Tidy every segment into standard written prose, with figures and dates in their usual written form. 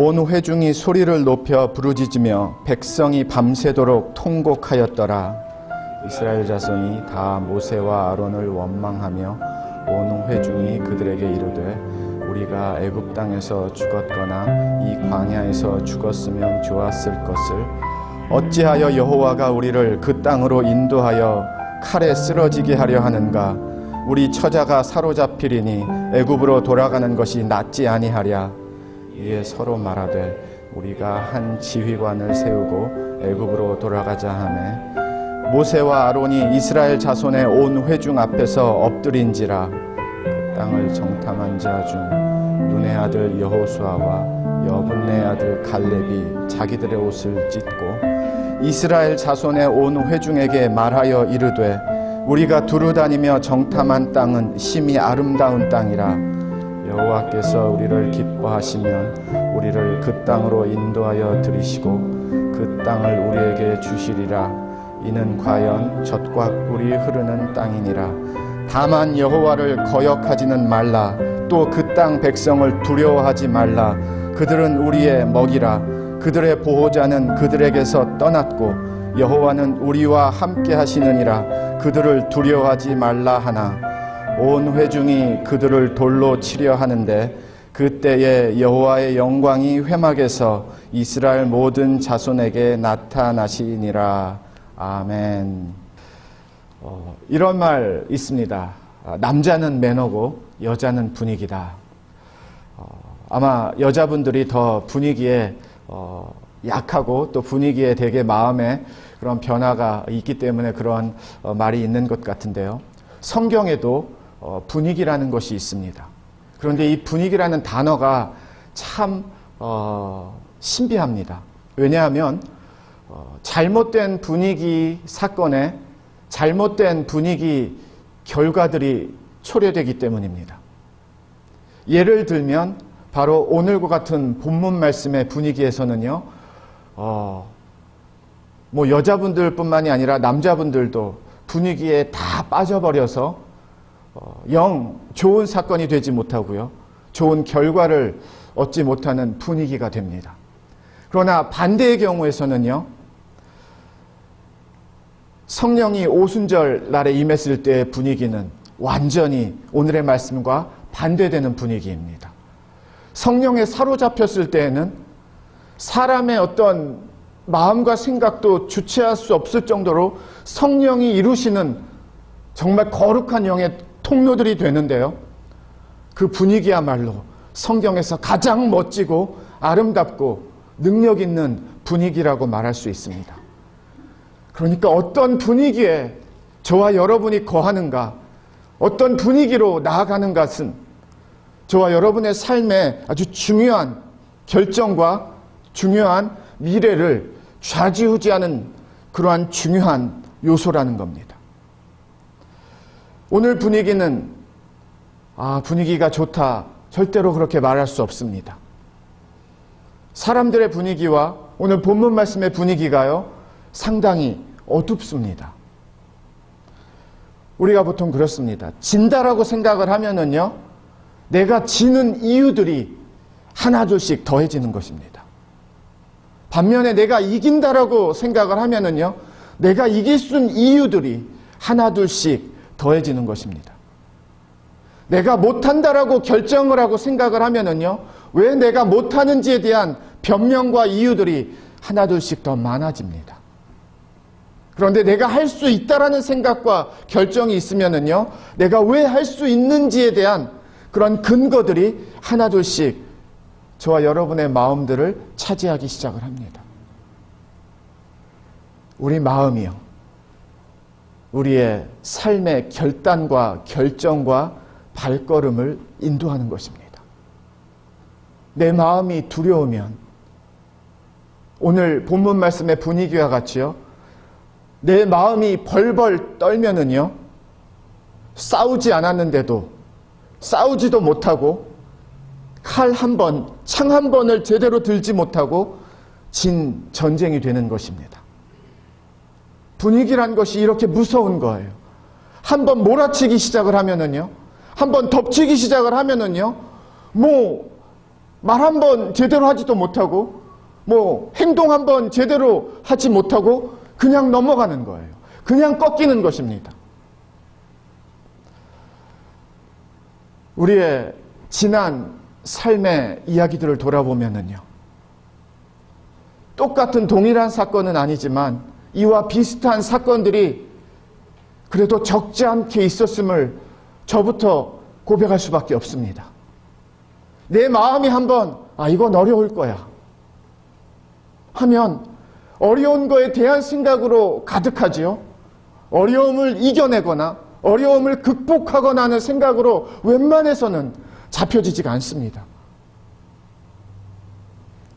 온 회중이 소리를 높여 부르짖으며 백성이 밤새도록 통곡하였더라. 이스라엘 자손이 다 모세와 아론을 원망하며 온 회중이 그들에게 이르되 우리가 애굽 땅에서 죽었거나 이 광야에서 죽었으면 좋았을 것을 어찌하여 여호와가 우리를 그 땅으로 인도하여 칼에 쓰러지게 하려 하는가? 우리 처자가 사로잡히리니 애굽으로 돌아가는 것이 낫지 아니하랴. 이에 서로 말하되 우리가 한 지휘관을 세우고 애굽으로 돌아가자 하매 모세와 아론이 이스라엘 자손의 온 회중 앞에서 엎드린지라. 그 땅을 정탐한 자 중 눈의 아들 여호수아와 여분네 아들 갈렙이 자기들의 옷을 찢고 이스라엘 자손의 온 회중에게 말하여 이르되 우리가 두루다니며 정탐한 땅은 심히 아름다운 땅이라. 여호와께서 우리를 기뻐하시면 우리를 그 땅으로 인도하여 들이시고 그 땅을 우리에게 주시리라. 이는 과연 젖과 꿀이 흐르는 땅이니라. 다만 여호와를 거역하지는 말라. 또 그 땅 백성을 두려워하지 말라. 그들은 우리의 먹이라. 그들의 보호자는 그들에게서 떠났고 여호와는 우리와 함께 하시느니라. 그들을 두려워하지 말라 하나 온 회중이 그들을 돌로 치려 하는데 그때에 여호와의 영광이 회막에서 이스라엘 모든 자손에게 나타나시니라. 아멘. 이런 말 있습니다. 남자는 매너고 여자는 분위기다. 아마 여자분들이 더 분위기에 약하고 또 분위기에 되게 마음에 그런 변화가 있기 때문에 그런 말이 있는 것 같은데요. 성경에도 분위기라는 것이 있습니다. 그런데 이 분위기라는 단어가 참 신비합니다. 왜냐하면 잘못된 분위기 사건에 잘못된 분위기 결과들이 초래되기 때문입니다. 예를 들면 바로 오늘과 같은 본문 말씀의 분위기에서는요, 뭐 여자분들뿐만이 아니라 남자분들도 분위기에 다 빠져버려서 영 좋은 사건이 되지 못하고요, 좋은 결과를 얻지 못하는 분위기가 됩니다. 그러나 반대의 경우에서는요, 성령이 오순절 날에 임했을 때의 분위기는 완전히 오늘의 말씀과 반대되는 분위기입니다. 성령에 사로잡혔을 때에는 사람의 어떤 마음과 생각도 주체할 수 없을 정도로 성령이 이루시는 정말 거룩한 영의 통로들이 되는데요. 그 분위기야말로 성경에서 가장 멋지고 아름답고 능력 있는 분위기라고 말할 수 있습니다. 그러니까 어떤 분위기에 저와 여러분이 거하는가, 어떤 분위기로 나아가는 것은 저와 여러분의 삶에 아주 중요한 결정과 중요한 미래를 좌지우지하는 그러한 중요한 요소라는 겁니다. 오늘 분위기는 분위기가 좋다, 절대로 그렇게 말할 수 없습니다. 사람들의 분위기와 오늘 본문 말씀의 분위기가요, 상당히 어둡습니다. 우리가 보통 그렇습니다. 진다라고 생각을 하면은요, 내가 지는 이유들이 하나둘씩 더해지는 것입니다. 반면에 내가 이긴다라고 생각을 하면은요, 내가 이길 수 있는 이유들이 하나둘씩 더해지는 것입니다. 내가 못한다라고 결정을 하고 생각을 하면은요, 왜 내가 못하는지에 대한 변명과 이유들이 하나둘씩 더 많아집니다. 그런데 내가 할 수 있다라는 생각과 결정이 있으면은요, 내가 왜 할 수 있는지에 대한 그런 근거들이 하나둘씩 저와 여러분의 마음들을 차지하기 시작을 합니다. 우리 마음이요, 우리의 삶의 결단과 결정과 발걸음을 인도하는 것입니다. 내 마음이 두려우면 오늘 본문 말씀의 분위기와 같이요, 내 마음이 벌벌 떨면은요, 싸우지 않았는데도 싸우지도 못하고 칼 한 번, 창 한 번을 제대로 들지 못하고 진 전쟁이 되는 것입니다. 분위기란 것이 이렇게 무서운 거예요. 한 번 몰아치기 시작을 하면은요, 한 번 덮치기 시작을 하면은요, 말 한 번 제대로 하지도 못하고 행동 한 번 제대로 하지 못하고 그냥 넘어가는 거예요. 그냥 꺾이는 것입니다. 우리의 지난 삶의 이야기들을 돌아보면은요, 똑같은 동일한 사건은 아니지만 이와 비슷한 사건들이 그래도 적지 않게 있었음을 저부터 고백할 수밖에 없습니다. 내 마음이 한번 이건 어려울 거야 하면 어려운 거에 대한 생각으로 가득하지요. 어려움을 이겨내거나 어려움을 극복하거나 하는 생각으로 웬만해서는 잡혀지지가 않습니다.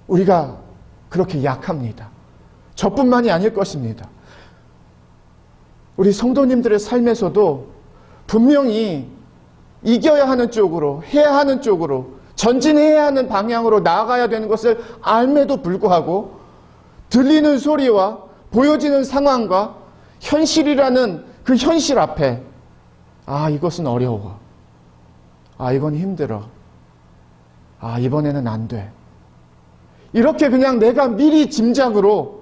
우리가 그렇게 약합니다. 저뿐만이 아닐 것입니다. 우리 성도님들의 삶에서도 분명히 이겨야 하는 쪽으로, 해야 하는 쪽으로, 전진해야 하는 방향으로 나아가야 되는 것을 알매도 불구하고 들리는 소리와 보여지는 상황과 현실이라는 그 현실 앞에 이것은 어려워. 이건 힘들어. 이번에는 안 돼. 이렇게 그냥 내가 미리 짐작으로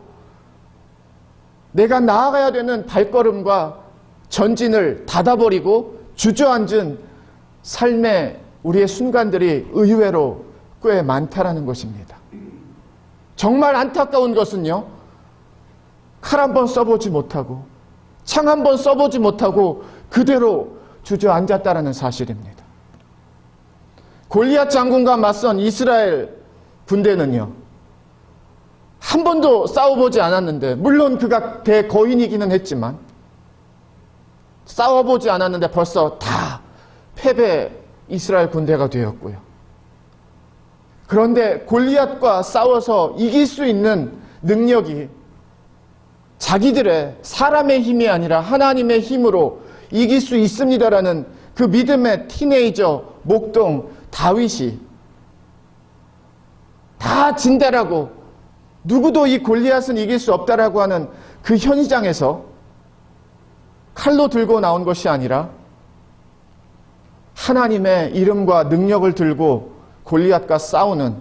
내가 나아가야 되는 발걸음과 전진을 닫아버리고 주저앉은 삶의 우리의 순간들이 의외로 꽤 많다라는 것입니다. 정말 안타까운 것은요, 칼 한 번 써보지 못하고 창 한 번 써보지 못하고 그대로 주저앉았다라는 사실입니다. 골리앗 장군과 맞선 이스라엘 군대는요, 한 번도 싸워보지 않았는데, 물론 그가 대거인이기는 했지만 싸워보지 않았는데 벌써 다 패배 이스라엘 군대가 되었고요. 그런데 골리앗과 싸워서 이길 수 있는 능력이 자기들의 사람의 힘이 아니라 하나님의 힘으로 이길 수 있습니다라는 그 믿음의 티네이저 목동 다윗이 다 진다라고, 누구도 이 골리앗은 이길 수 없다라고 하는 그 현장에서 칼로 들고 나온 것이 아니라 하나님의 이름과 능력을 들고 골리앗과 싸우는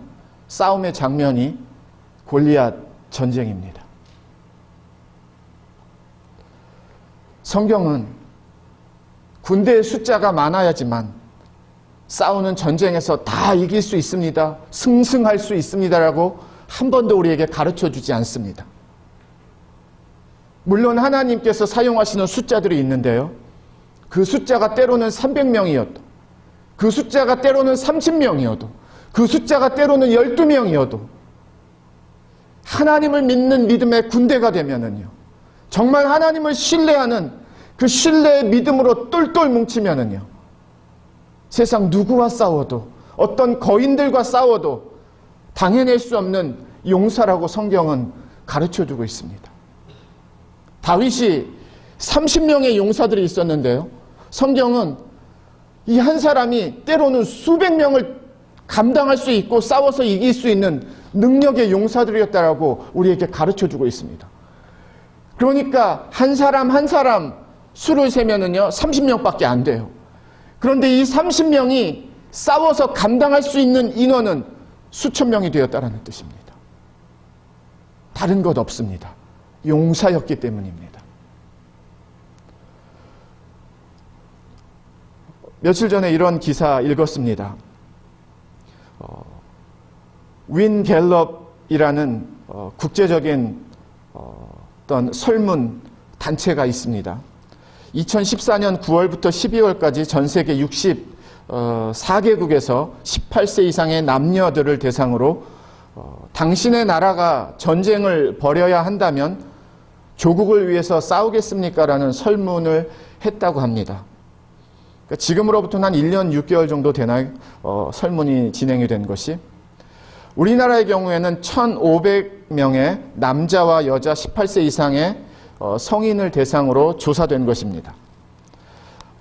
싸움의 장면이 골리앗 전쟁입니다. 성경은 군대의 숫자가 많아야지만 싸우는 전쟁에서 다 이길 수 있습니다, 승승할 수 있습니다라고 한 번도 우리에게 가르쳐주지 않습니다. 물론 하나님께서 사용하시는 숫자들이 있는데요, 그 숫자가 때로는 300명이어도, 그 숫자가 때로는 30명이어도, 그 숫자가 때로는 12명이어도 하나님을 믿는 믿음의 군대가 되면은요, 정말 하나님을 신뢰하는 그 신뢰의 믿음으로 똘똘 뭉치면은요, 세상 누구와 싸워도, 어떤 거인들과 싸워도 당해낼 수 없는 용사라고 성경은 가르쳐주고 있습니다. 다윗이 30명의 용사들이 있었는데요, 성경은 이 한 사람이 때로는 수백 명을 감당할 수 있고 싸워서 이길 수 있는 능력의 용사들이었다라고 우리에게 가르쳐주고 있습니다. 그러니까 한 사람 한 사람 수를 세면은요 30명밖에 안 돼요. 그런데 이 30명이 싸워서 감당할 수 있는 인원은 수천 명이 되었다라는 뜻입니다. 다른 것 없습니다. 용사였기 때문입니다. 며칠 전에 이런 기사 읽었습니다. 윈 갤럽이라는 국제적인 어떤 설문 단체가 있습니다. 2014년 9월부터 12월까지 전 세계 64개국에서 18세 이상의 남녀들을 대상으로 당신의 나라가 전쟁을 벌여야 한다면 조국을 위해서 싸우겠습니까? 라는 설문을 했다고 합니다. 그러니까 지금으로부터는 한 1년 6개월 정도 되나요? 설문이 진행이 된 것이. 우리나라의 경우에는 1,500명의 남자와 여자 18세 이상의 성인을 대상으로 조사된 것입니다.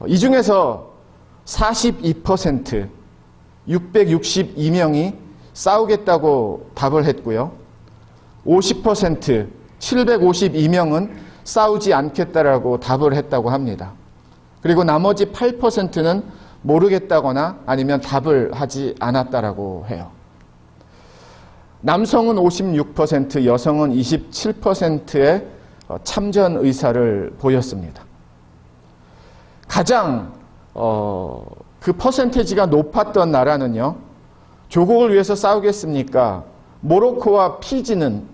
이 중에서 42%, 662명이 싸우겠다고 답을 했고요. 50%, 752명은 싸우지 않겠다라고 답을 했다고 합니다. 그리고 나머지 8%는 모르겠다거나 아니면 답을 하지 않았다라고 해요. 남성은 56%, 여성은 27%의 참전 의사를 보였습니다. 가장 그 퍼센테이지가 높았던 나라는요, 조국을 위해서 싸우겠습니까? 모로코와 피지는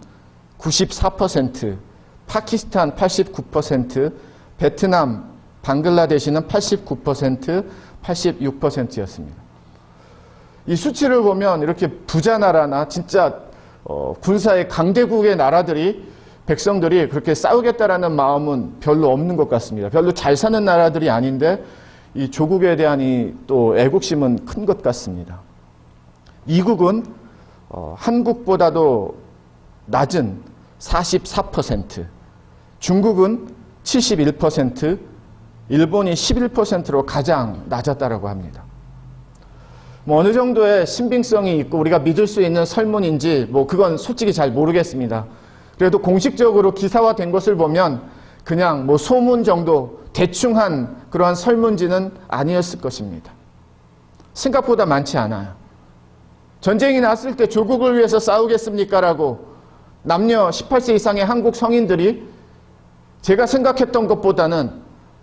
94%, 파키스탄 89%, 베트남, 방글라데시는 89%, 86%였습니다. 이 수치를 보면 이렇게 부자 나라나 진짜 군사의 강대국의 나라들이, 백성들이 그렇게 싸우겠다라는 마음은 별로 없는 것 같습니다. 별로 잘 사는 나라들이 아닌데 이 조국에 대한 또 애국심은 큰 것 같습니다. 미국은 한국보다도 낮은 44%, 중국은 71%, 일본이 11%로 가장 낮았다고 합니다. 어느 정도의 신빙성이 있고 우리가 믿을 수 있는 설문인지 그건 솔직히 잘 모르겠습니다. 그래도 공식적으로 기사화된 것을 보면 그냥 소문 정도 대충 한 그러한 설문지는 아니었을 것입니다. 생각보다 많지 않아요. 전쟁이 났을 때 조국을 위해서 싸우겠습니까? 라고 남녀 18세 이상의 한국 성인들이 제가 생각했던 것보다는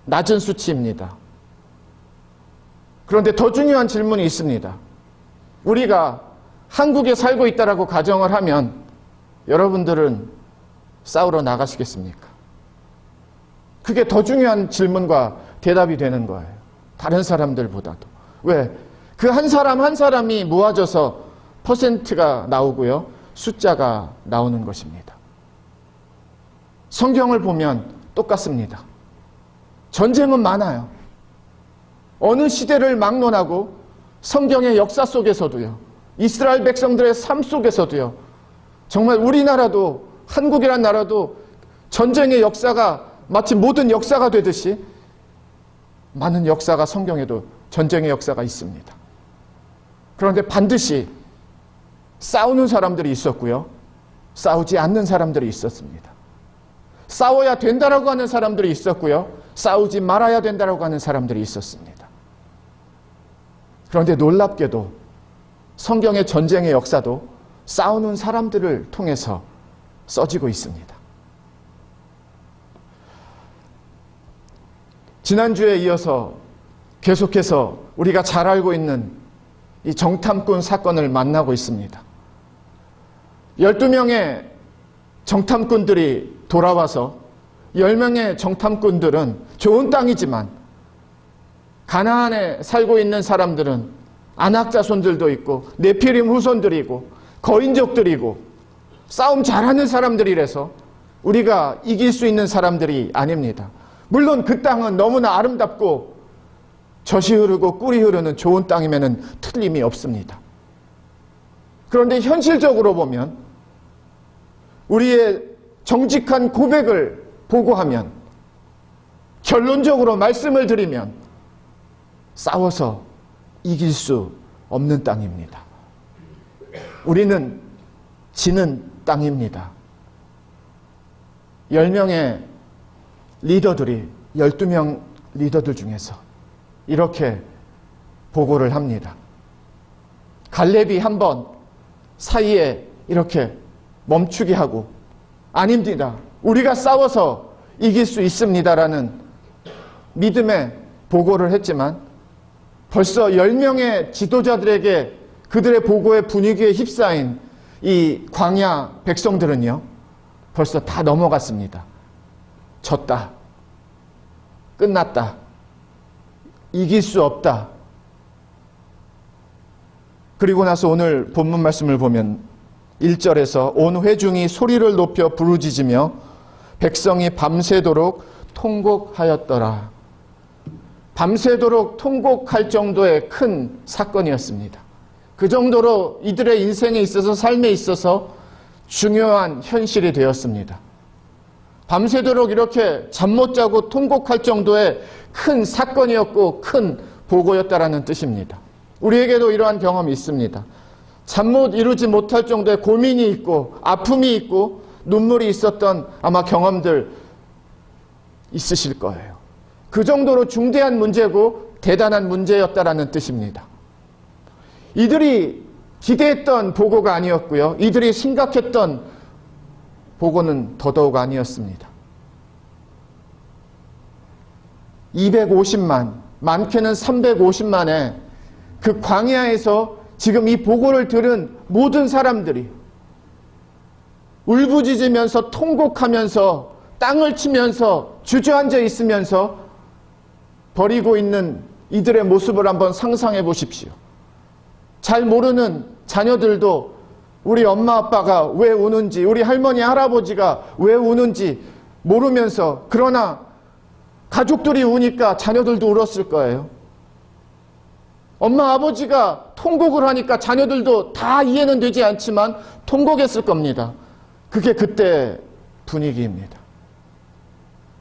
낮은 수치입니다. 그런데 더 중요한 질문이 있습니다. 우리가 한국에 살고 있다라고 가정을 하면 여러분들은 싸우러 나가시겠습니까? 그게 더 중요한 질문과 대답이 되는 거예요. 다른 사람들보다도. 왜? 그 한 사람 한 사람이 모아져서 퍼센트가 나오고요, 숫자가 나오는 것입니다. 성경을 보면 똑같습니다. 전쟁은 많아요. 어느 시대를 막론하고 성경의 역사 속에서도요, 이스라엘 백성들의 삶 속에서도요, 정말 우리나라도, 한국이란 나라도 전쟁의 역사가 마치 모든 역사가 되듯이 많은 역사가, 성경에도 전쟁의 역사가 있습니다. 그런데 반드시 싸우는 사람들이 있었고요, 싸우지 않는 사람들이 있었습니다. 싸워야 된다라고 하는 사람들이 있었고요, 싸우지 말아야 된다라고 하는 사람들이 있었습니다. 그런데 놀랍게도 성경의 전쟁의 역사도 싸우는 사람들을 통해서 써지고 있습니다. 지난주에 이어서 계속해서 우리가 잘 알고 있는 이 정탐꾼 사건을 만나고 있습니다. 12명의 정탐꾼들이 돌아와서 10명의 정탐꾼들은 좋은 땅이지만 가나안에 살고 있는 사람들은 아낙 자손들도 있고 네피림 후손들이고 거인족들이고 싸움 잘하는 사람들이라서 우리가 이길 수 있는 사람들이 아닙니다. 물론 그 땅은 너무나 아름답고 젖이 흐르고 꿀이 흐르는 좋은 땅이면 틀림이 없습니다. 그런데 현실적으로 보면 우리의 정직한 고백을 보고하면, 결론적으로 말씀을 드리면 싸워서 이길 수 없는 땅입니다. 우리는 지는 땅입니다. 10명의 리더들이 12명 리더들 중에서 이렇게 보고를 합니다. 갈렙이 한번 사이에 이렇게 멈추게 하고, 아닙니다, 우리가 싸워서 이길 수 있습니다라는 믿음의 보고를 했지만 벌써 10명의 지도자들에게 그들의 보고의 분위기에 휩싸인 이 광야 백성들은요, 벌써 다 넘어갔습니다. 졌다, 끝났다, 이길 수 없다. 그리고 나서 오늘 본문 말씀을 보면 1절에서 온 회중이 소리를 높여 부르짖으며 백성이 밤새도록 통곡하였더라. 밤새도록 통곡할 정도의 큰 사건이었습니다. 그 정도로 이들의 인생에 있어서, 삶에 있어서 중요한 현실이 되었습니다. 밤새도록 이렇게 잠 못 자고 통곡할 정도의 큰 사건이었고 큰 보고였다라는 뜻입니다. 우리에게도 이러한 경험이 있습니다. 잠 못 이루지 못할 정도의 고민이 있고 아픔이 있고 눈물이 있었던 아마 경험들 있으실 거예요. 그 정도로 중대한 문제고 대단한 문제였다라는 뜻입니다. 이들이 기대했던 보고가 아니었고요. 이들이 생각했던 보고는 더더욱 아니었습니다. 250만, 많게는 350만의 그 광야에서 지금 이 보고를 들은 모든 사람들이 울부짖으면서 통곡하면서 땅을 치면서 주저앉아 있으면서 버리고 있는 이들의 모습을 한번 상상해 보십시오. 잘 모르는 자녀들도 우리 엄마 아빠가 왜 우는지, 우리 할머니 할아버지가 왜 우는지 모르면서, 그러나 가족들이 우니까 자녀들도 울었을 거예요. 엄마 아버지가 통곡을 하니까 자녀들도 다 이해는 되지 않지만 통곡했을 겁니다. 그게 그때 분위기입니다.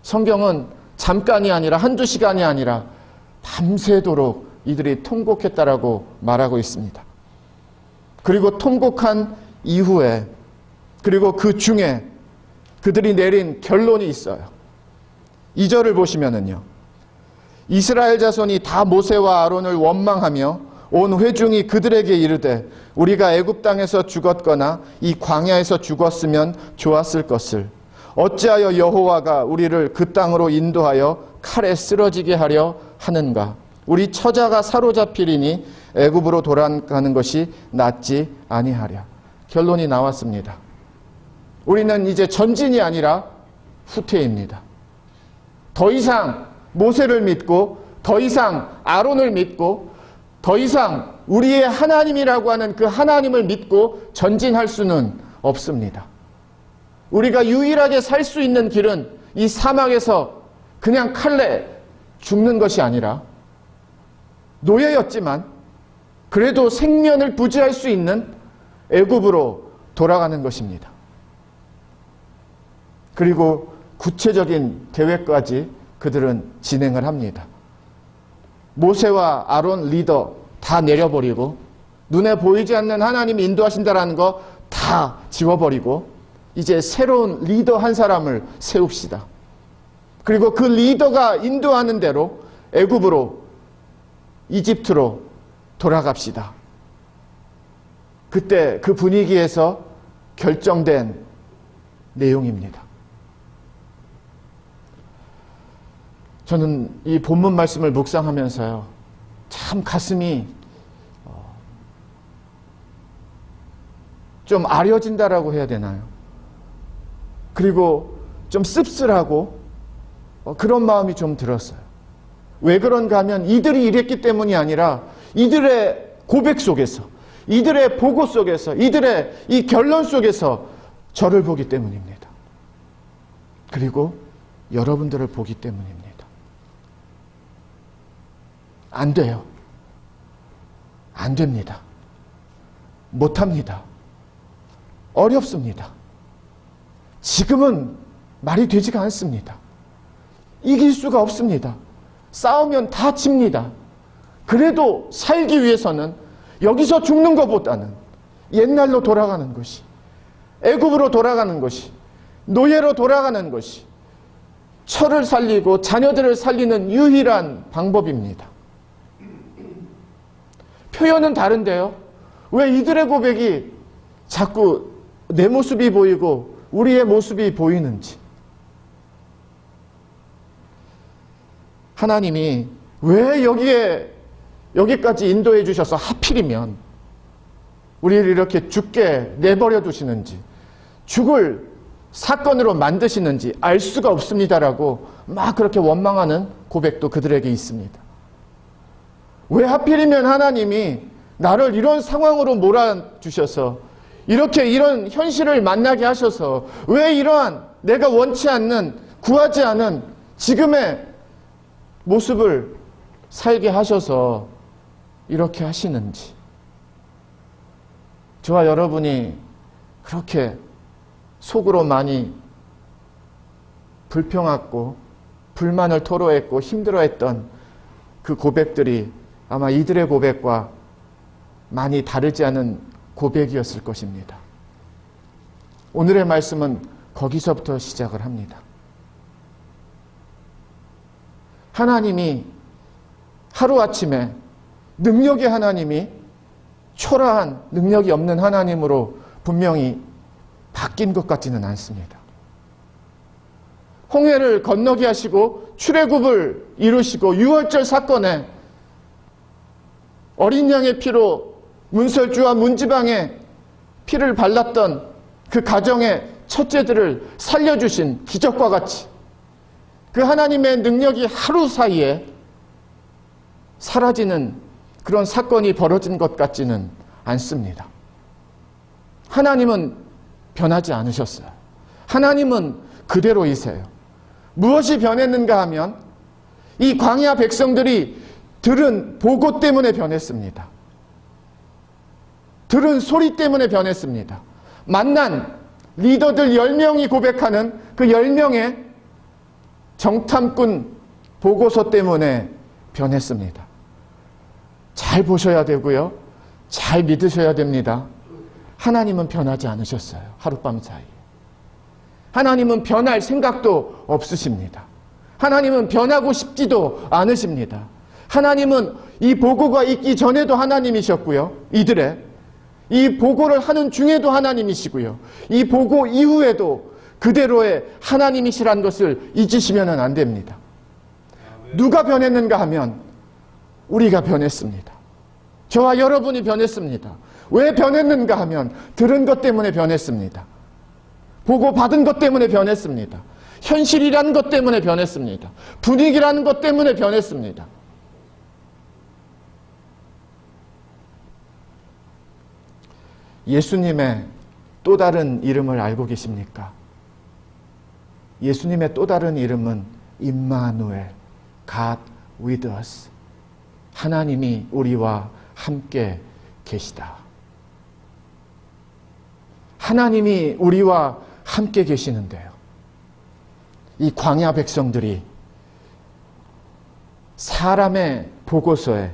성경은 잠깐이 아니라 한두 시간이 아니라 밤새도록 이들이 통곡했다라고 말하고 있습니다. 그리고 통곡한 이후에, 그리고 그 중에 그들이 내린 결론이 있어요. 2절을 보시면은요, 이스라엘 자손이 다 모세와 아론을 원망하며 온 회중이 그들에게 이르되 우리가 애굽 땅에서 죽었거나 이 광야에서 죽었으면 좋았을 것을 어찌하여 여호와가 우리를 그 땅으로 인도하여 칼에 쓰러지게 하려 하는가? 우리 처자가 사로잡히리니 애굽으로 돌아가는 것이 낫지 아니하랴. 결론이 나왔습니다. 우리는 이제 전진이 아니라 후퇴입니다. 더 이상 모세를 믿고, 더 이상 아론을 믿고, 더 이상 우리의 하나님이라고 하는 그 하나님을 믿고 전진할 수는 없습니다. 우리가 유일하게 살 수 있는 길은 이 사막에서 그냥 칼에 죽는 것이 아니라 노예였지만 그래도 생면을 부지할 수 있는 애굽으로 돌아가는 것입니다. 그리고 구체적인 계획까지 그들은 진행을 합니다. 모세와 아론 리더 다 내려버리고, 눈에 보이지 않는 하나님이 인도하신다라는 거 다 지워버리고 이제 새로운 리더 한 사람을 세웁시다. 그리고 그 리더가 인도하는 대로 애굽으로, 이집트로 돌아갑시다. 그때 그 분위기에서 결정된 내용입니다. 저는 이 본문 말씀을 묵상하면서요, 참 가슴이 좀 아려진다라고 해야 되나요? 그리고 좀 씁쓸하고 그런 마음이 좀 들었어요. 왜 그런가 하면 이들이 이랬기 때문이 아니라 이들의 고백 속에서, 이들의 보고 속에서, 이들의 이 결론 속에서 저를 보기 때문입니다. 그리고 여러분들을 보기 때문입니다. 안 돼요. 안 됩니다. 못합니다. 어렵습니다. 지금은 말이 되지가 않습니다. 이길 수가 없습니다. 싸우면 다 집니다. 그래도 살기 위해서는 여기서 죽는 것보다는 옛날로 돌아가는 것이, 애굽으로 돌아가는 것이, 노예로 돌아가는 것이 처를 살리고 자녀들을 살리는 유일한 방법입니다. 표현은 다른데요, 왜 이들의 고백이 자꾸 내 모습이 보이고 우리의 모습이 보이는지, 하나님이 왜 여기까지 인도해 주셔서 하필이면 우리를 이렇게 죽게 내버려 두시는지, 죽을 사건으로 만드시는지 알 수가 없습니다라고 막 그렇게 원망하는 고백도 그들에게 있습니다. 왜 하필이면 하나님이 나를 이런 상황으로 몰아주셔서 이렇게 이런 현실을 만나게 하셔서 왜 이러한 내가 원치 않는, 구하지 않은 지금의 모습을 살게 하셔서 이렇게 하시는지, 저와 여러분이 그렇게 속으로 많이 불평했고 불만을 토로했고 힘들어했던 그 고백들이 아마 이들의 고백과 많이 다르지 않은 고백이었을 것입니다. 오늘의 말씀은 거기서부터 시작을 합니다. 하나님이 하루아침에, 능력의 하나님이 초라한 능력이 없는 하나님으로 분명히 바뀐 것 같지는 않습니다. 홍해를 건너게 하시고 출애굽을 이루시고 유월절 사건에 어린 양의 피로 문설주와 문지방에 피를 발랐던 그 가정의 첫째들을 살려주신 기적과 같이 그 하나님의 능력이 하루 사이에 사라지는 그런 사건이 벌어진 것 같지는 않습니다. 하나님은 변하지 않으셨어요. 하나님은 그대로이세요. 무엇이 변했는가 하면 이 광야 백성들이 들은 보고 때문에 변했습니다. 들은 소리 때문에 변했습니다. 만난 리더들 10명이 고백하는 그 10명의 정탐꾼 보고서 때문에 변했습니다. 잘 보셔야 되고요. 잘 믿으셔야 됩니다. 하나님은 변하지 않으셨어요. 하룻밤 사이에. 하나님은 변할 생각도 없으십니다. 하나님은 변하고 싶지도 않으십니다. 하나님은 이 보고가 있기 전에도 하나님이셨고요. 이들의 이 보고를 하는 중에도 하나님이시고요. 이 보고 이후에도 그대로의 하나님이시란 것을 잊으시면 안 됩니다. 누가 변했는가 하면 우리가 변했습니다. 저와 여러분이 변했습니다. 왜 변했는가 하면 들은 것 때문에 변했습니다. 보고 받은 것 때문에 변했습니다. 현실이라는 것 때문에 변했습니다. 분위기라는 것 때문에 변했습니다. 예수님의 또 다른 이름을 알고 계십니까? 예수님의 또 다른 이름은 임마누엘, God with us. 하나님이 우리와 함께 계시다. 하나님이 우리와 함께 계시는데요. 이 광야 백성들이 사람의 보고서에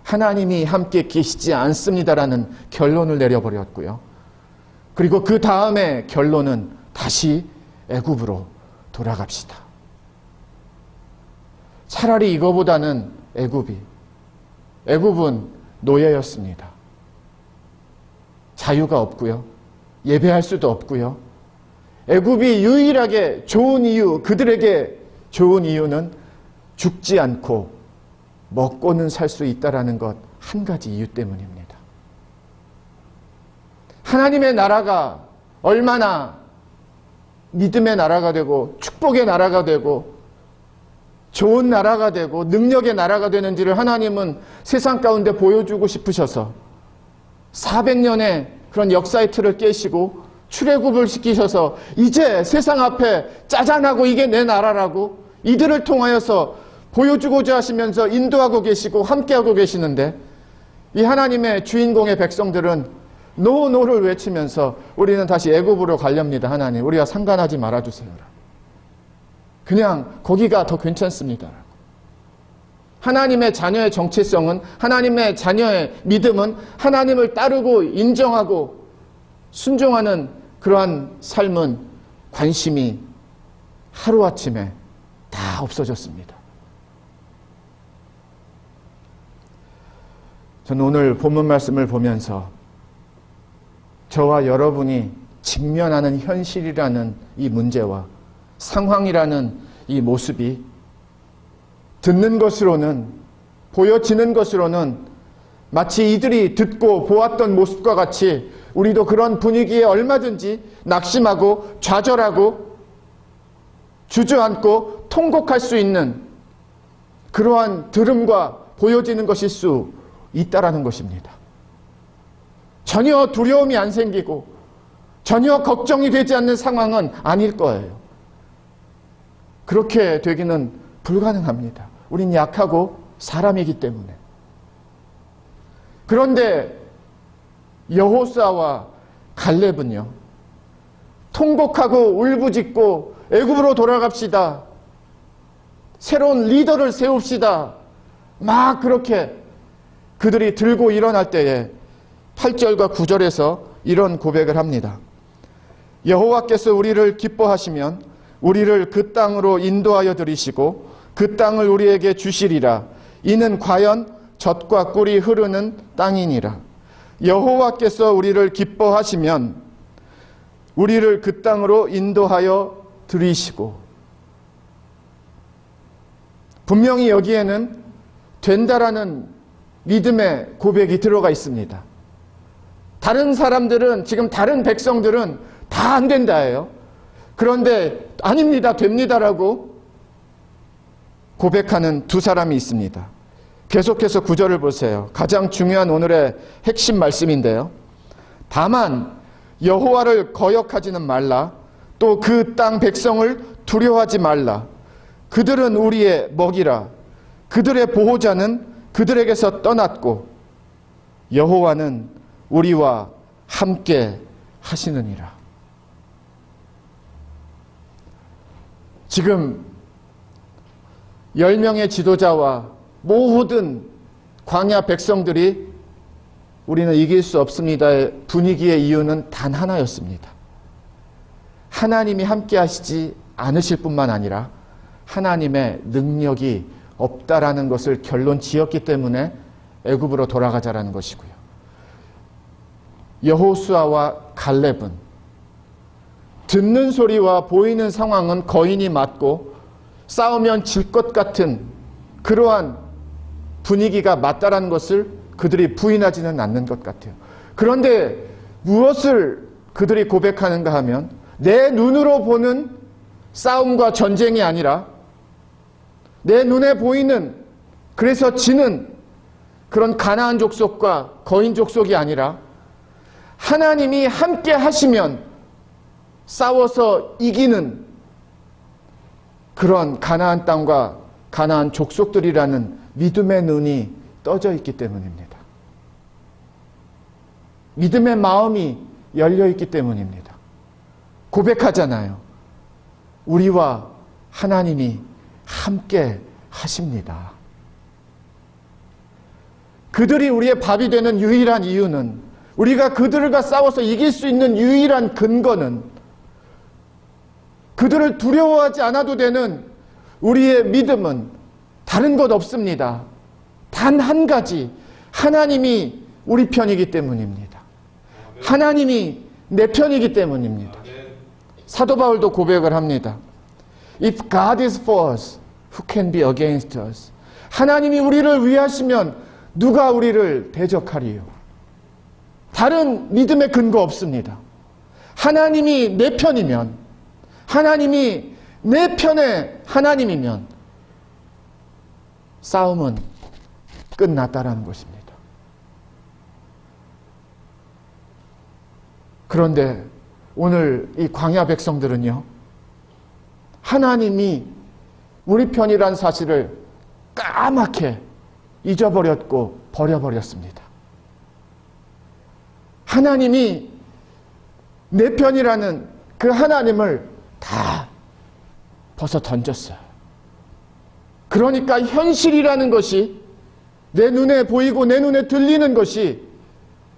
하나님이 함께 계시지 않습니다라는 결론을 내려버렸고요. 그리고 그 다음에 결론은 다시 애굽으로 돌아갑시다. 차라리 이거보다는 애굽은 노예였습니다. 자유가 없고요. 예배할 수도 없고요. 애굽이 유일하게 좋은 이유, 그들에게 좋은 이유는 죽지 않고 먹고는 살 수 있다라는 것 한 가지 이유 때문입니다. 하나님의 나라가 얼마나 믿음의 나라가 되고 축복의 나라가 되고 좋은 나라가 되고 능력의 나라가 되는지를 하나님은 세상 가운데 보여주고 싶으셔서 400년의 그런 역사의 틀을 깨시고 출애굽을 시키셔서 이제 세상 앞에 짜잔하고 이게 내 나라라고 이들을 통하여서 보여주고자 하시면서 인도하고 계시고 함께하고 계시는데 이 하나님의 주인공의 백성들은 노노를 외치면서 우리는 다시 애굽으로 가렵니다. 하나님 우리와 상관하지 말아주세요. 그냥 거기가 더 괜찮습니다. 하나님의 자녀의 정체성은 하나님의 자녀의 믿음은 하나님을 따르고 인정하고 순종하는 그러한 삶은 관심이 하루아침에 다 없어졌습니다. 저는 오늘 본문 말씀을 보면서 저와 여러분이 직면하는 현실이라는 이 문제와 상황이라는 이 모습이 듣는 것으로는 보여지는 것으로는 마치 이들이 듣고 보았던 모습과 같이 우리도 그런 분위기에 얼마든지 낙심하고 좌절하고 주저앉고 통곡할 수 있는 그러한 들음과 보여지는 것일 수 있다라는 것입니다. 전혀 두려움이 안 생기고 전혀 걱정이 되지 않는 상황은 아닐 거예요. 그렇게 되기는 불가능합니다. 우린 약하고 사람이기 때문에. 그런데 여호수아와 갈렙은요, 통곡하고 울부짖고 애굽으로 돌아갑시다. 새로운 리더를 세웁시다. 막 그렇게 그들이 들고 일어날 때에 8절과 9절에서 이런 고백을 합니다. 여호와께서 우리를 기뻐하시면 우리를 그 땅으로 인도하여 들이시고 그 땅을 우리에게 주시리라. 이는 과연 젖과 꿀이 흐르는 땅이니라. 여호와께서 우리를 기뻐하시면 우리를 그 땅으로 인도하여 들이시고, 분명히 여기에는 된다라는 믿음의 고백이 들어가 있습니다. 다른 사람들은, 지금 다른 백성들은 다 안 된다예요. 그런데 아닙니다, 됩니다라고 고백하는 두 사람이 있습니다. 계속해서 9절을 보세요. 가장 중요한 오늘의 핵심 말씀인데요. 다만 여호와를 거역하지는 말라. 또 그 땅 백성을 두려워하지 말라. 그들은 우리의 먹이라. 그들의 보호자는 그들에게서 떠났고 여호와는 우리와 함께 하시느니라. 지금 10명의 지도자와 모든 광야 백성들이 우리는 이길 수 없습니다의 분위기의 이유는 단 하나였습니다. 하나님이 함께 하시지 않으실 뿐만 아니라 하나님의 능력이 없다라는 것을 결론 지었기 때문에 애굽으로 돌아가자라는 것이고요. 여호수아와 갈렙은 듣는 소리와 보이는 상황은 거인이 맞고 싸우면 질 것 같은 그러한 분위기가 맞다라는 것을 그들이 부인하지는 않는 것 같아요. 그런데 무엇을 그들이 고백하는가 하면 내 눈으로 보는 싸움과 전쟁이 아니라 내 눈에 보이는, 그래서 지는 그런 가나안 족속과 거인 족속이 아니라 하나님이 함께 하시면 싸워서 이기는 그런 가나안 땅과 가나안 족속들이라는 믿음의 눈이 떠져 있기 때문입니다. 믿음의 마음이 열려 있기 때문입니다. 고백하잖아요. 우리와 하나님이 함께 하십니다. 그들이 우리의 밥이 되는 유일한 이유는, 우리가 그들과 싸워서 이길 수 있는 유일한 근거는, 그들을 두려워하지 않아도 되는 우리의 믿음은 다른 것 없습니다. 단 한 가지, 하나님이 우리 편이기 때문입니다. 하나님이 내 편이기 때문입니다. 사도 바울도 고백을 합니다. If God is for us, who can be against us? 하나님이 우리를 위하시면 누가 우리를 대적하리요? 다른 믿음의 근거 없습니다. 하나님이 내 편이면, 하나님이 내 편의 하나님이면 싸움은 끝났다라는 것입니다. 그런데 오늘 이 광야 백성들은요, 하나님이 우리 편이란 사실을 까맣게 잊어버렸고 버려버렸습니다. 하나님이 내 편이라는 그 하나님을 다 벗어 던졌어요. 그러니까 현실이라는 것이, 내 눈에 보이고 내 눈에 들리는 것이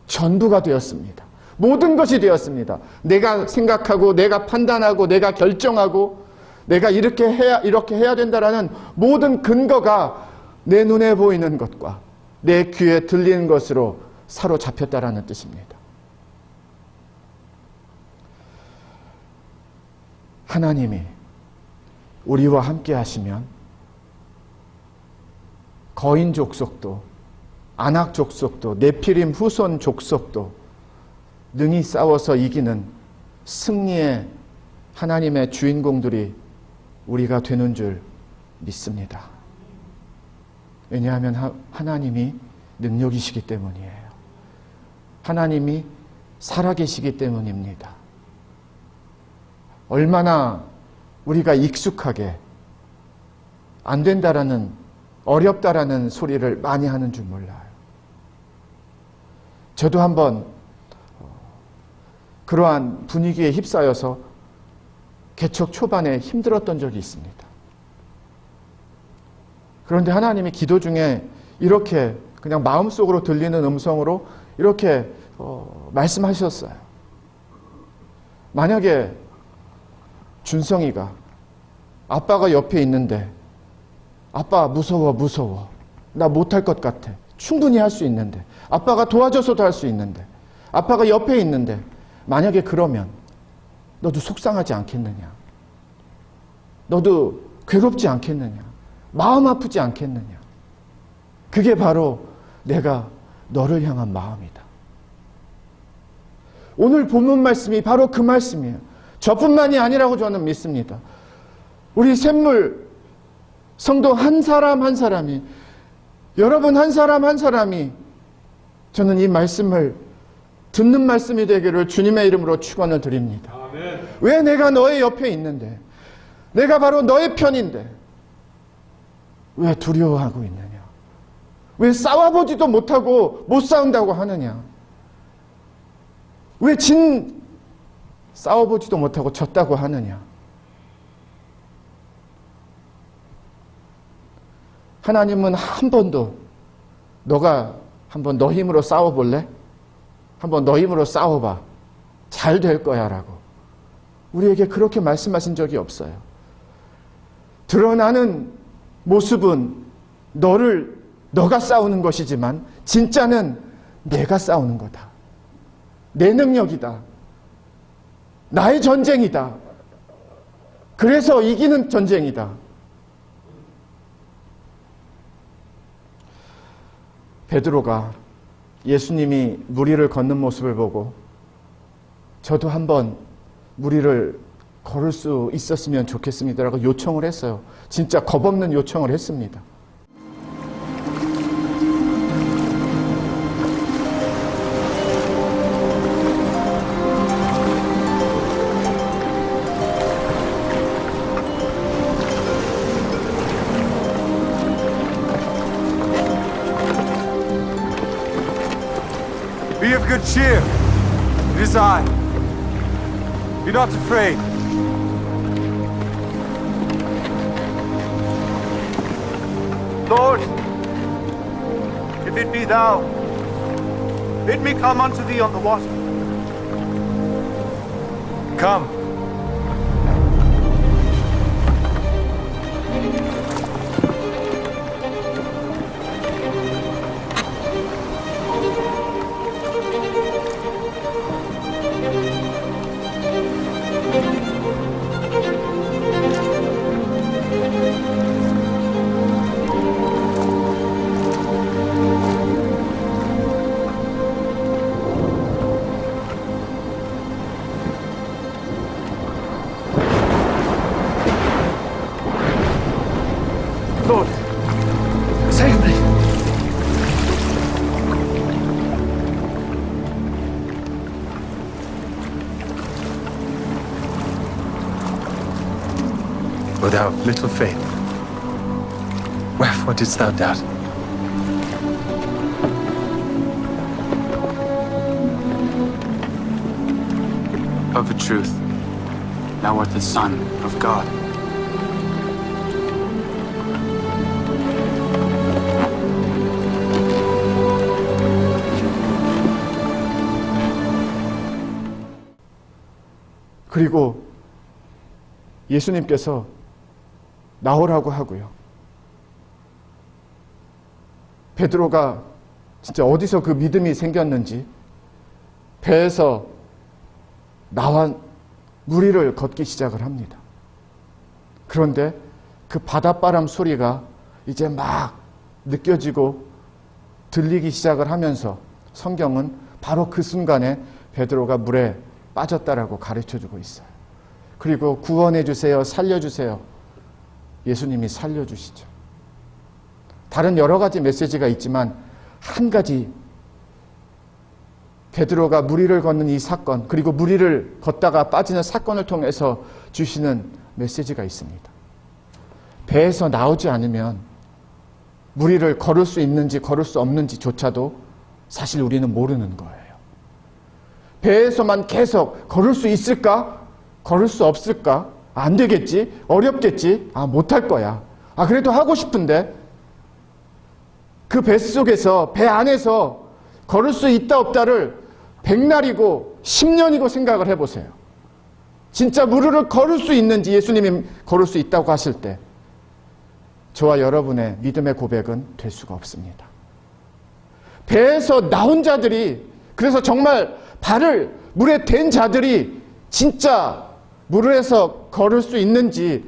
전부가 되었습니다. 모든 것이 되었습니다. 내가 생각하고 내가 판단하고 내가 결정하고 내가 이렇게 해야 된다라는 모든 근거가 내 눈에 보이는 것과 내 귀에 들리는 것으로 사로잡혔다라는 뜻입니다. 하나님이 우리와 함께 하시면 거인 족속도, 아낙 족속도, 네피림 후손 족속도 능히 싸워서 이기는 승리의 하나님의 주인공들이 우리가 되는 줄 믿습니다. 왜냐하면 하나님이 능력이시기 때문이에요. 하나님이 살아계시기 때문입니다. 얼마나 우리가 익숙하게 안 된다라는, 어렵다라는 소리를 많이 하는 줄 몰라요. 저도 한번 그러한 분위기에 휩싸여서 개척 초반에 힘들었던 적이 있습니다. 그런데 하나님이 기도 중에 이렇게 그냥 마음속으로 들리는 음성으로 이렇게 말씀하셨어요. 만약에 준성이가 아빠가 옆에 있는데 아빠 무서워 나 못할 것 같아, 충분히 할 수 있는데, 아빠가 도와줘서도 할 수 있는데, 아빠가 옆에 있는데, 만약에 그러면 너도 속상하지 않겠느냐? 너도 괴롭지 않겠느냐? 마음 아프지 않겠느냐? 그게 바로 내가 너를 향한 마음이다. 오늘 본문 말씀이 바로 그 말씀이에요. 저뿐만이 아니라고 저는 믿습니다. 우리 샘물 성도 한 사람 한 사람이, 여러분 한 사람 한 사람이 저는 이 말씀을 듣는 말씀이 되기를 주님의 이름으로 축원을 드립니다. 아멘. 왜 내가 너의 옆에 있는데, 내가 바로 너의 편인데 왜 두려워하고 있느냐? 왜 싸워보지도 못하고 못 싸운다고 하느냐? 왜 싸워보지도 못하고 졌다고 하느냐? 하나님은 한 번도 너가 한번 너 힘으로 싸워볼래? 한번 너 힘으로 싸워봐. 잘 될 거야 라고 우리에게 그렇게 말씀하신 적이 없어요. 드러나는 모습은 너가 싸우는 것이지만 진짜는 내가 싸우는 거다. 내 능력이다. 나의 전쟁이다. 그래서 이기는 전쟁이다. 베드로가 예수님이 무리를 걷는 모습을 보고 저도 한번 무리를 걸을 수 있었으면 좋겠습니다라고 요청을 했어요. 진짜 겁없는 요청을 했습니다. Be of good cheer. It is I. Be not afraid. Lord, if it be thou, bid me come unto thee on the water. Come. Lord, save me. O thou of little faith, wherefore didst thou doubt? Of a truth, thou art the Son of God. 그리고 예수님께서 나오라고 하고요. 베드로가 진짜 어디서 그 믿음이 생겼는지 배에서 나와 무리를 걷기 시작을 합니다. 그런데 그 바닷바람 소리가 이제 막 느껴지고 들리기 시작을 하면서 성경은 바로 그 순간에 베드로가 물에 빠졌다라고 가르쳐주고 있어요. 그리고 구원해 주세요, 살려주세요. 예수님이 살려주시죠. 다른 여러 가지 메시지가 있지만 한 가지, 베드로가 무리를 걷는 이 사건, 그리고 무리를 걷다가 빠지는 사건을 통해서 주시는 메시지가 있습니다. 배에서 나오지 않으면 무리를 걸을 수 있는지 걸을 수 없는지조차도 사실 우리는 모르는 거예요. 배에서만 계속 걸을 수 있을까? 걸을 수 없을까? 안 되겠지? 어렵겠지? 못할 거야. 그래도 하고 싶은데 그 뱃속에서, 배 안에서 걸을 수 있다 없다를 100날이고 10년이고 생각을 해보세요. 진짜 무리를 걸을 수 있는지, 예수님이 걸을 수 있다고 하실 때 저와 여러분의 믿음의 고백은 될 수가 없습니다. 배에서 나온 자들이, 그래서 정말 발을 물에 댄 자들이 진짜 물에서 걸을 수 있는지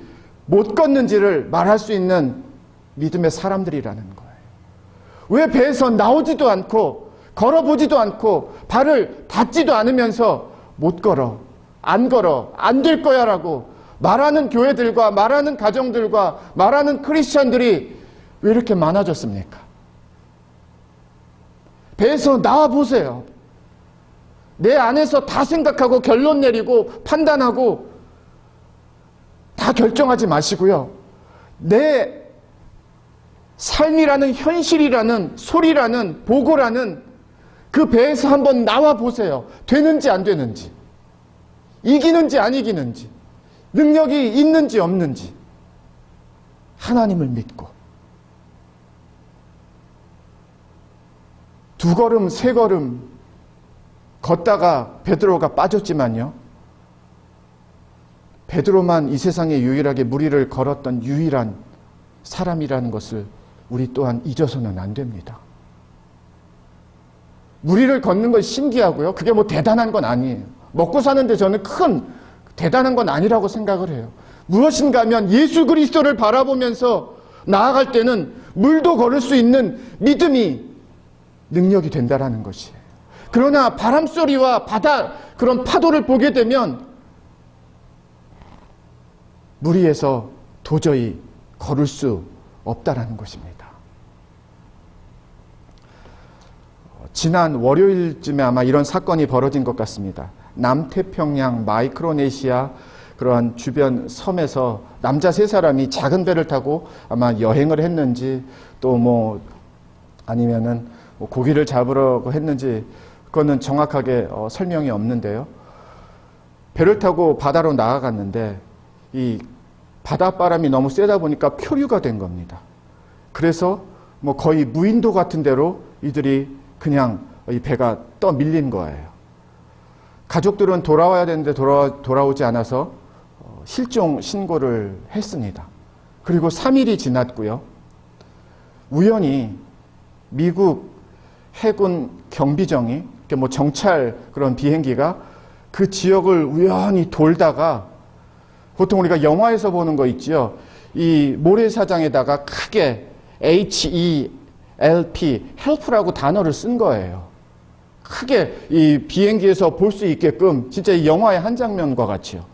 못 걷는지를 말할 수 있는 믿음의 사람들이라는 거예요. 왜 배에서 나오지도 않고 걸어보지도 않고 발을 닿지도 않으면서 못 걸어, 안 될 거야 라고 말하는 교회들과 말하는 가정들과 말하는 크리스찬들이 왜 이렇게 많아졌습니까? 배에서 나와 보세요. 내 안에서 다 생각하고 결론 내리고 판단하고 다 결정하지 마시고요. 내 삶이라는 현실이라는 소리라는 보고라는 그 배에서 한번 나와 보세요. 되는지 안 되는지, 이기는지 안 이기는지, 능력이 있는지 없는지, 하나님을 믿고 두 걸음 세 걸음 걷다가 베드로가 빠졌지만요, 베드로만 이 세상에 유일하게 무리를 걸었던 유일한 사람이라는 것을 우리 또한 잊어서는 안 됩니다. 무리를 걷는 건 신기하고요, 그게 뭐 대단한 건 아니에요. 먹고 사는데 저는 큰 대단한 건 아니라고 생각을 해요. 무엇인가 하면 예수 그리스도를 바라보면서 나아갈 때는 물도 걸을 수 있는 믿음이 능력이 된다라는 것이에요. 그러나 바람소리와 바다, 그런 파도를 보게 되면 물 위에서 도저히 걸을 수 없다라는 것입니다. 지난 월요일쯤에 아마 이런 사건이 벌어진 것 같습니다. 남태평양 마이크로네시아 그러한 주변 섬에서 남자 3사람이 작은 배를 타고 아마 여행을 했는지 또 뭐 아니면은 고기를 잡으려고 했는지 그거는 정확하게 설명이 없는데요. 배를 타고 바다로 나아갔는데 이 바닷바람이 너무 세다 보니까 표류가 된 겁니다. 그래서 뭐 거의 무인도 같은 데로 이들이 그냥 이 배가 떠밀린 거예요. 가족들은 돌아와야 되는데 돌아오지 않아서 실종 신고를 했습니다. 그리고 3일이 지났고요. 우연히 미국 해군 경비정이 뭐 정찰 그런 비행기가 그 지역을 우연히 돌다가, 보통 우리가 영화에서 보는 거 있죠. 이 모래사장에다가 크게 HELP, help라고 단어를 쓴 거예요. 크게 이 비행기에서 볼 수 있게끔, 진짜 이 영화의 한 장면과 같이요.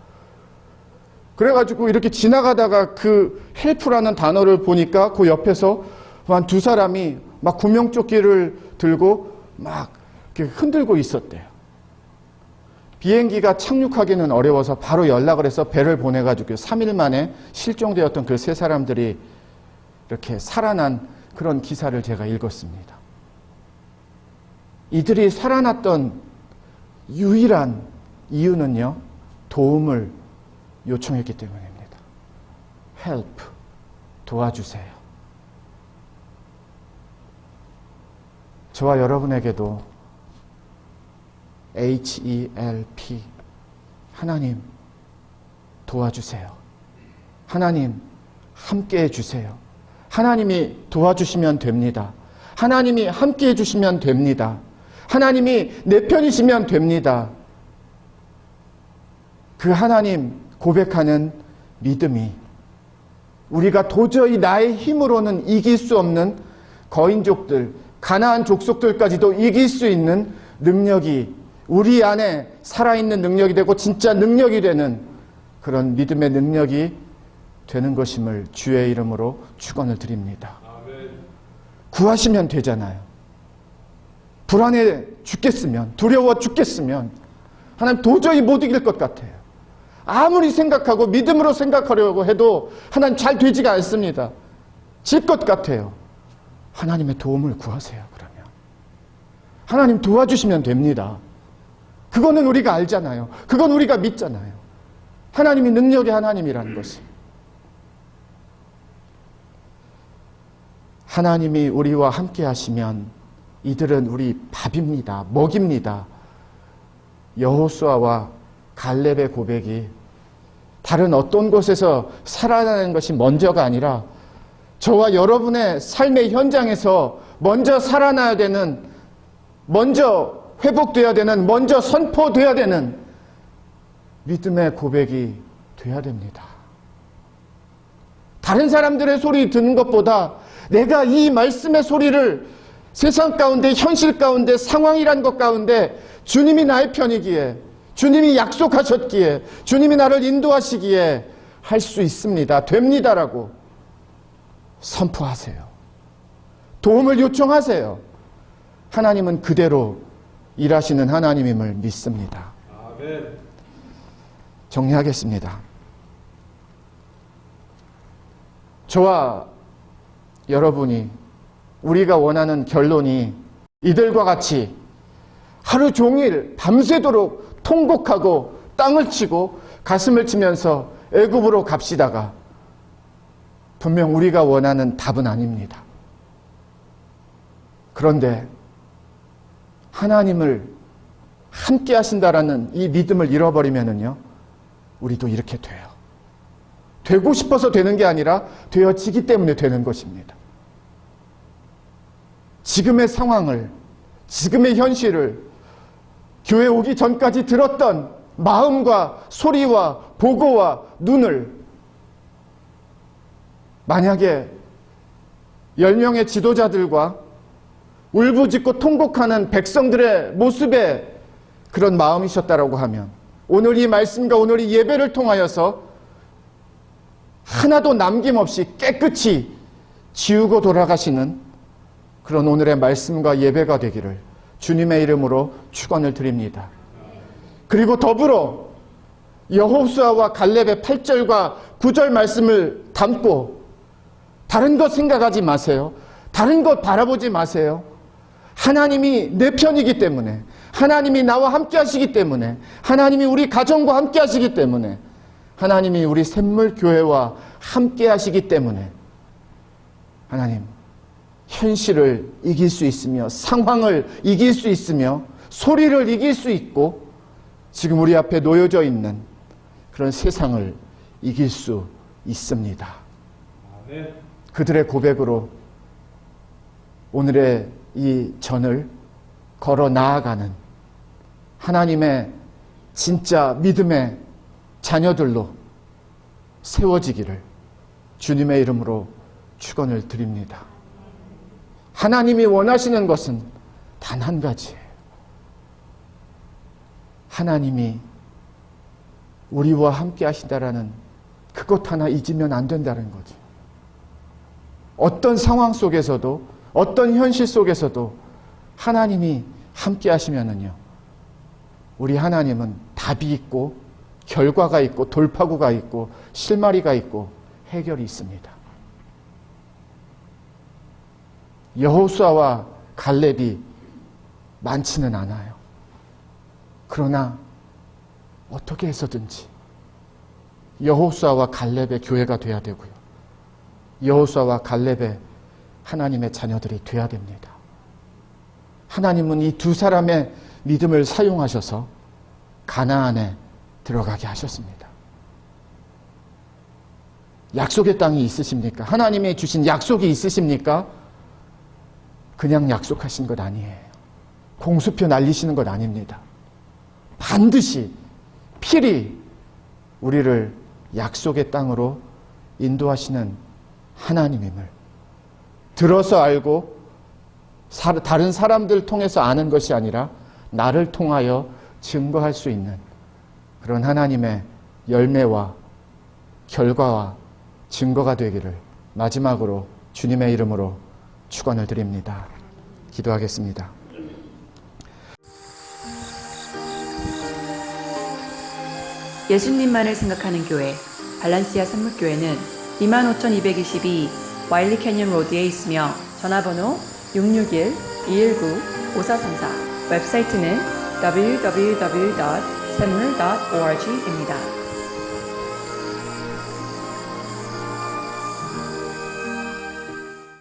그래가지고 이렇게 지나가다가 그 help라는 단어를 보니까 그 옆에서 한 2사람이 막 구명조끼를 들고 막 이렇게 흔들고 있었대요. 비행기가 착륙하기는 어려워서 바로 연락을 해서 배를 보내가지고 3일 만에 실종되었던 그 3사람들이 이렇게 살아난 그런 기사를 제가 읽었습니다. 이들이 살아났던 유일한 이유는요, 도움을 요청했기 때문입니다. help, 도와주세요. 저와 여러분에게도 HELP, 하나님 도와주세요. 하나님 함께 해주세요. 하나님이 도와주시면 됩니다. 하나님이 함께 해주시면 됩니다. 하나님이 내 편이시면 됩니다. 그 하나님 고백하는 믿음이 우리가 도저히 나의 힘으로는 이길 수 없는 거인족들, 가나안 족속들까지도 이길 수 있는 능력이 우리 안에 살아있는 능력이 되고 진짜 능력이 되는 그런 믿음의 능력이 되는 것임을 주의 이름으로 축원을 드립니다. 구하시면 되잖아요. 불안해 죽겠으면, 두려워 죽겠으면 하나님 도저히 못 이길 것 같아요. 아무리 생각하고 믿음으로 생각하려고 해도 하나님 잘 되지가 않습니다. 질 것 같아요. 하나님의 도움을 구하세요. 그러면 하나님 도와주시면 됩니다. 그거는 우리가 알잖아요. 그건 우리가 믿잖아요. 하나님이 능력의 하나님이라는 것을. 하나님이 우리와 함께 하시면 이들은 우리 밥입니다. 먹입니다. 여호수아와 갈렙의 고백이 다른 어떤 곳에서 살아나는 것이 먼저가 아니라 저와 여러분의 삶의 현장에서 먼저 살아나야 되는 먼저 회복돼야 되는, 먼저 선포돼야 되는 믿음의 고백이 돼야 됩니다. 다른 사람들의 소리 듣는 것보다 내가 이 말씀의 소리를 세상 가운데, 현실 가운데, 상황이란 것 가운데 주님이 나의 편이기에, 주님이 약속하셨기에, 주님이 나를 인도하시기에 할 수 있습니다. 됩니다라고 선포하세요. 도움을 요청하세요. 하나님은 그대로 일하시는 하나님임을 믿습니다. 아멘. 정리하겠습니다. 저와 여러분이, 우리가 원하는 결론이 이들과 같이 하루 종일 밤새도록 통곡하고 땅을 치고 가슴을 치면서 애굽으로 갑시다가 분명 우리가 원하는 답은 아닙니다. 그런데 하나님을 함께 하신다라는 이 믿음을 잃어버리면은요, 우리도 이렇게 돼요. 되고 싶어서 되는 게 아니라 되어지기 때문에 되는 것입니다. 지금의 상황을, 지금의 현실을 교회 오기 전까지 들었던 마음과 소리와 보고와 눈을 만약에 10명의 지도자들과 울부짖고 통곡하는 백성들의 모습에 그런 마음이셨다라고 하면 오늘 이 말씀과 오늘 이 예배를 통하여서 하나도 남김없이 깨끗이 지우고 돌아가시는 그런 오늘의 말씀과 예배가 되기를 주님의 이름으로 축원을 드립니다. 그리고 더불어 여호수아와 갈렙의 8절과 9절 말씀을 담고 다른 것 생각하지 마세요. 다른 것 바라보지 마세요. 하나님이 내 편이기 때문에, 하나님이 나와 함께 하시기 때문에, 하나님이 우리 가정과 함께 하시기 때문에, 하나님이 우리 샘물교회와 함께 하시기 때문에 하나님, 현실을 이길 수 있으며 상황을 이길 수 있으며 소리를 이길 수 있고 지금 우리 앞에 놓여져 있는 그런 세상을 이길 수 있습니다. 아멘. 그들의 고백으로 오늘의 이 전을 걸어 나아가는 하나님의 진짜 믿음의 자녀들로 세워지기를 주님의 이름으로 축원을 드립니다. 하나님이 원하시는 것은 단 한 가지예요. 하나님이 우리와 함께 하신다라는 그것 하나 잊으면 안 된다는 거죠. 어떤 상황 속에서도, 어떤 현실 속에서도 하나님이 함께 하시면은요, 우리 하나님은 답이 있고 결과가 있고 돌파구가 있고 실마리가 있고 해결이 있습니다. 여호수아와 갈렙이 많지는 않아요. 그러나 어떻게 해서든지 여호수아와 갈렙의 교회가 돼야 되고요, 여호수아와 갈렙의 하나님의 자녀들이 돼야 됩니다. 하나님은 이 두 사람의 믿음을 사용하셔서 가나안에 들어가게 하셨습니다. 약속의 땅이 있으십니까? 하나님이 주신 약속이 있으십니까? 그냥 약속하신 것 아니에요. 공수표 날리시는 것 아닙니다. 반드시 필히 우리를 약속의 땅으로 인도하시는 하나님임을 들어서 알고 다른 사람들 통해서 아는 것이 아니라 나를 통하여 증거할 수 있는 그런 하나님의 열매와 결과와 증거가 되기를 마지막으로 주님의 이름으로 축원을 드립니다. 기도하겠습니다. 예수님만을 생각하는 교회 발란시아 샘물교회는 25,222 와일리 캐년 로드에 있으며 전화번호 661-219-5434, 웹사이트는 www.샘물.org입니다.